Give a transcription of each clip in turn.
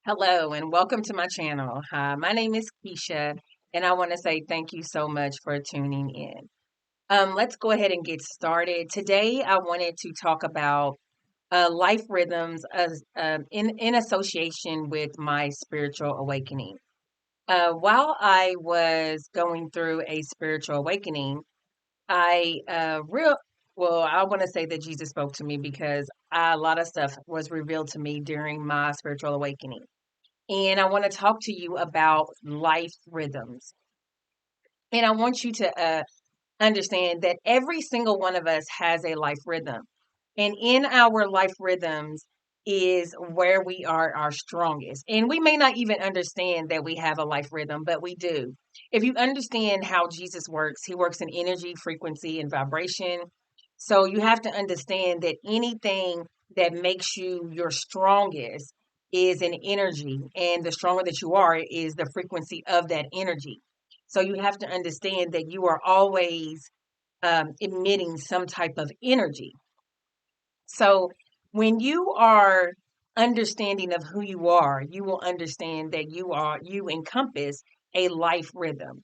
Hello and welcome to my channel. Hi, my name is Keisha, and I want to say thank you so much for tuning in. Let's go ahead and get started. Today, I wanted to talk about life rhythms in association with my spiritual awakening. While I was going through a spiritual awakening, I real well, I want to say that Jesus spoke to me because a lot of stuff was revealed to me during my spiritual awakening. And I want to talk to you about life rhythms. And I want you to understand that every single one of us has a life rhythm. And in our life rhythms is where we are our strongest. And we may not even understand that we have a life rhythm, but we do. If you understand how Jesus works, he works in energy, frequency, and vibration. So you have to understand that anything that makes you your strongest is an energy, and the stronger that you are is the frequency of that energy. So you have to understand that you are always emitting some type of energy. So when you are understanding of who you will understand that you encompass a life rhythm.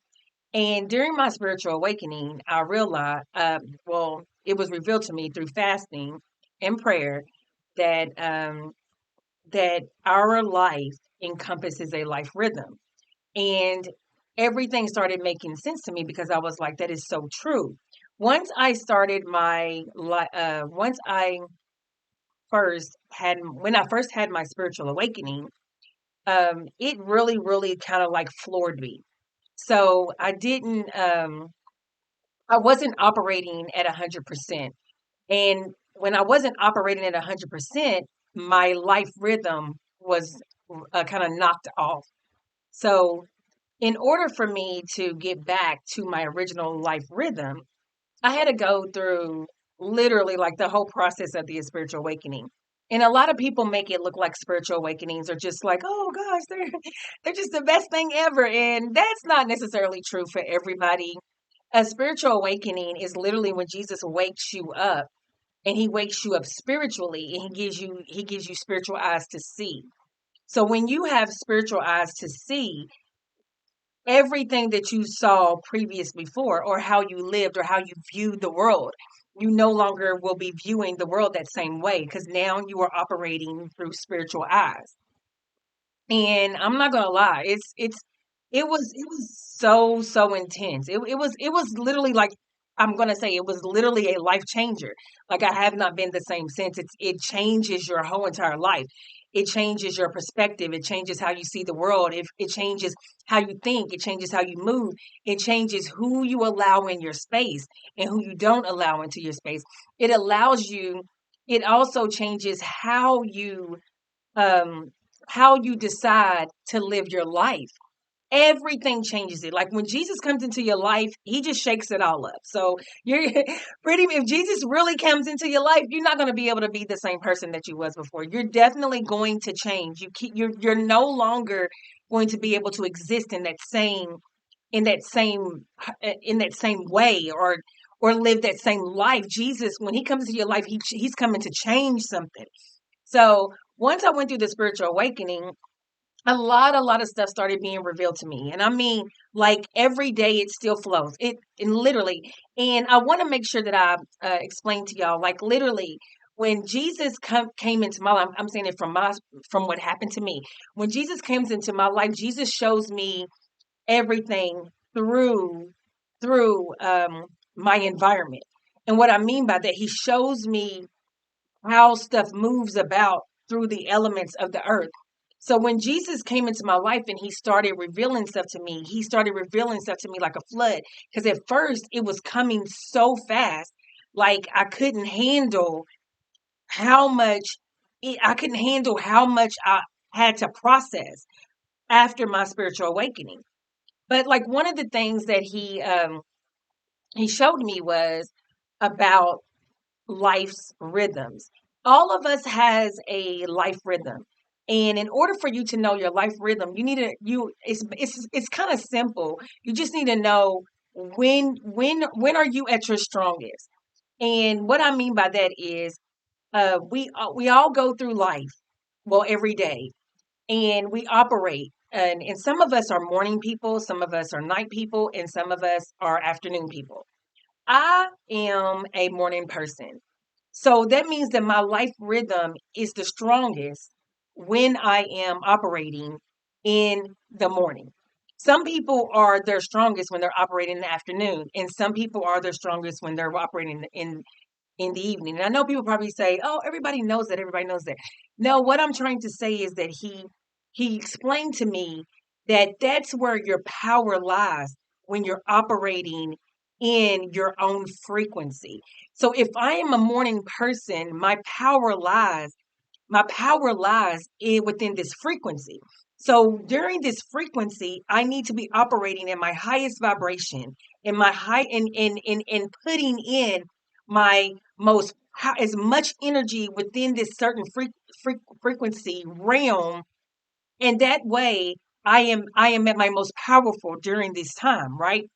And during my spiritual awakening, I realized, it was revealed to me through fasting and prayer that that our life encompasses a life rhythm. And everything started making sense to me because I was like, that is so true. Once I when I first had my spiritual awakening, it really, really kind of like floored me. So I wasn't operating at 100%. And when I wasn't operating at 100%, my life rhythm was kind of knocked off. So in order for me to get back to my original life rhythm, I had to go through literally like the whole process of the spiritual awakening. And a lot of people make it look like spiritual awakenings are just like, oh gosh, they're just the best thing ever. And that's not necessarily true for everybody. A spiritual awakening is literally when Jesus wakes you up, and he wakes you up spiritually, and he gives you spiritual eyes to see. So when you have spiritual eyes to see, everything that you saw previous before, or how you lived, or how you viewed the world, you no longer will be viewing the world that same way, because now you are operating through spiritual eyes. And I'm not gonna lie, it was so intense. It was literally like, I'm gonna say it was literally a life changer. Like, I have not been the same since. It changes your whole entire life. It changes your perspective. It changes how you see the world. It changes how you think. It changes how you move. It changes who you allow in your space and who you don't allow into your space. It allows you. It also changes um how you decide to live your life. Everything changes it. Like when Jesus comes into your life, he just shakes it all up. So you're if Jesus really comes into your life, you're not going to be able to be the same person that you was before. You're definitely going to change. You're no longer going to be able to exist in that same in that same way, or live that same life. Jesus, when he comes into your life, he's coming to change something. So once I went through the spiritual awakening, a lot of stuff started being revealed to me. And I mean, like every day it still flows. It and literally, and I want to make sure that I explain to y'all, like literally, when came into my life, I'm saying it from what happened to me. When Jesus comes into my life, Jesus shows me everything through through my environment. And what I mean by that, he shows me how stuff moves about through the elements of the earth. So when Jesus came into my life and he started revealing stuff to me, he started revealing stuff to me like a flood. Because at first it was coming so fast, like how much I couldn't handle how much I had to process after my spiritual awakening. But like one of the things that he showed me was about life's rhythms. All of us has a life rhythm. And in order for you to know your life rhythm, you need to you it's kind of simple. You just need to know when are you at your strongest. And what I mean by that is we all go through life, well, every day. and we operate. And some of us are morning people, some of us are night people, and some of us are afternoon people. I am a morning person. So that means that my life rhythm is the strongest when I am operating in the morning. Some people are their strongest when they're operating in the afternoon, and some people are their strongest when they're operating in the evening. And I know people probably say, "Oh, everybody knows that. Everybody knows that." No, what I'm trying to say is that he explained to me that that's where your power lies when you're operating in your own frequency. So if I am a morning person, my power lies within this frequency. So during this frequency, I need to be operating in my highest vibration, in my high, in putting in my most as much energy within this certain frequency realm, and that way I am at my most powerful during this time, right?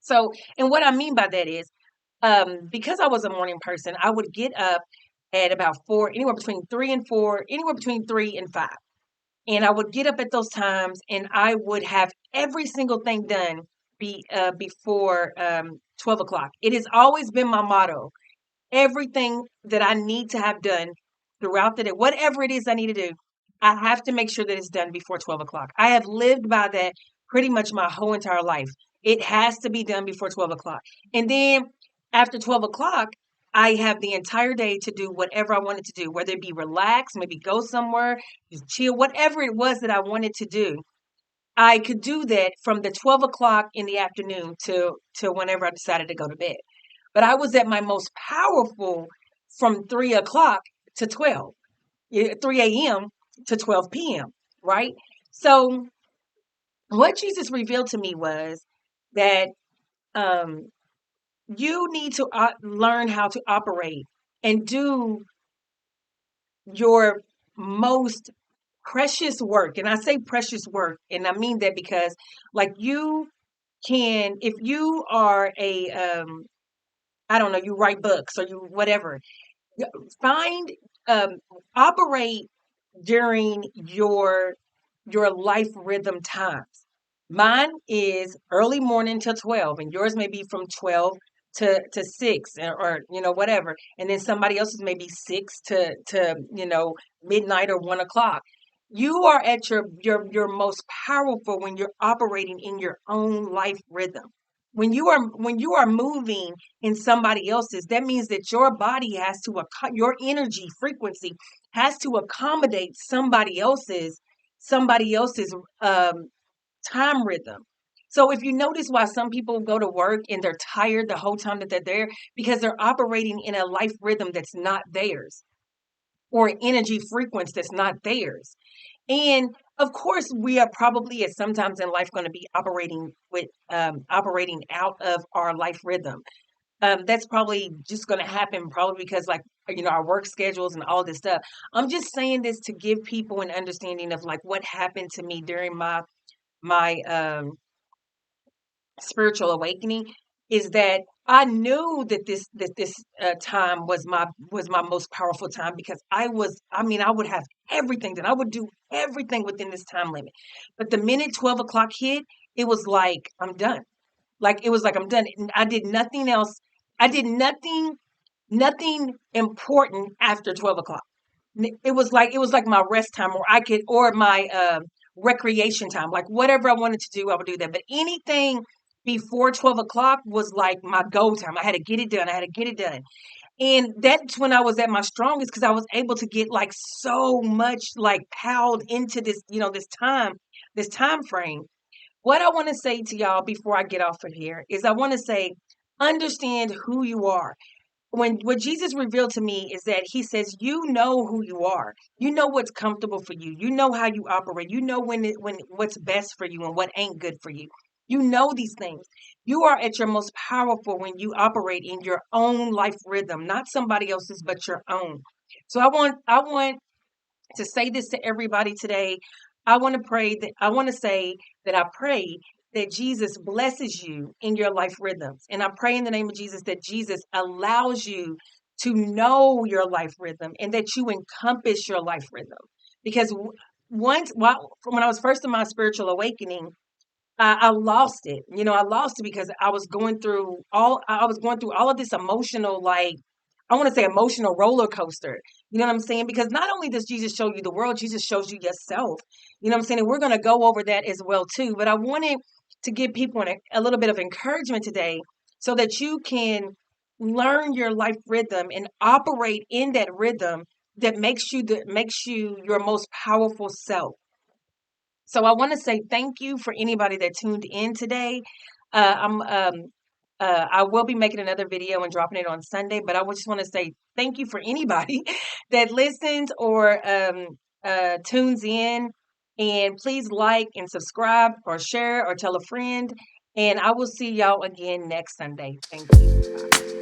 So, and what I mean by that is, because I was a morning person, I would get up at about 4, anywhere between 3 and 4, anywhere between 3 and 5. And I would get up at those times and I would have every single thing done before 12 o'clock. It has always been my motto. Everything that I need to have done throughout the day, whatever it is I need to do, I have to make sure that it's done before 12 o'clock. I have lived by that pretty much my whole entire life. It has to be done before 12 o'clock. And then after 12 o'clock, I have the entire day to do whatever I wanted to do, whether it be relax, maybe go somewhere, just chill, whatever it was that I wanted to do. I could do that from the 12 o'clock in the afternoon to whenever I decided to go to bed. But I was at my most powerful from 3 o'clock to 12, 3 a.m. to 12 p.m., right? So what Jesus revealed to me was that um, you need to learn how to operate and do your most precious work. And I say precious work, and I mean that because, like, you can, if you are I don't know, you write books or you whatever, find, um, operate during your life rhythm times. Mine is early morning till 12, and yours may be from 12 to 6, or whatever. And then somebody else's may be 6 to midnight or 1 o'clock. You are at your most powerful when you're operating in your own life rhythm. When you are moving in somebody else's, that means that your body has to your energy frequency has to accommodate somebody else's um time rhythm. So if you notice why some people go to work and they're tired the whole time that they're there, because they're operating in a life rhythm that's not theirs, or an energy frequency that's not theirs. And of course, we are probably at sometimes in life going to be operating out of our life rhythm. That's probably just going to happen, probably because, like, our work schedules and all this stuff. I'm just saying this to give people an understanding of, like, what happened to me during my spiritual awakening, is that I knew that this time was my most powerful time, because I would have everything done. I would do everything within this time limit. But the minute 12 o'clock hit, it was like I'm done. Like, it was like I'm done. I did nothing else. I did nothing important after 12 o'clock. It was like my rest time, or my recreation time. Like, whatever I wanted to do, I would do that. But anything before 12 o'clock was like my go time. I had to get it done. I had to get it done. And that's when I was at my strongest, because I was able to get, like, so much, like, piled into this time frame. What I want to say to y'all before I get off of here is, I want to say, understand who you are. When what Jesus revealed to me is that he says, you know who you are. You know what's comfortable for you. You know how you operate. You know when what's best for you and what ain't good for you. You know these things. You are at your most powerful when you operate in your own life rhythm, not somebody else's, but your own. So I want to say this to everybody today. I want to say that I pray that Jesus blesses you in your life rhythms. And I pray in the name of Jesus that Jesus allows you to know your life rhythm, and that you encompass your life rhythm. Because when I was first in my spiritual awakening, I lost it. I lost it because I was going through all of this emotional, like, I want to say emotional roller coaster. You know what I'm saying? Because not only does Jesus show you the world, Jesus shows you yourself. You know what I'm saying? And we're going to go over that as well too. But I wanted to give people a little bit of encouragement today so that you can learn your life rhythm and operate in that rhythm that makes you your most powerful self. So I want to say thank you for anybody that tuned in today. I will be making another video and dropping it on Sunday, but I just want to say thank you for anybody that listens or tunes in. And please like and subscribe or share or tell a friend. And I will see y'all again next Sunday. Thank you. Bye.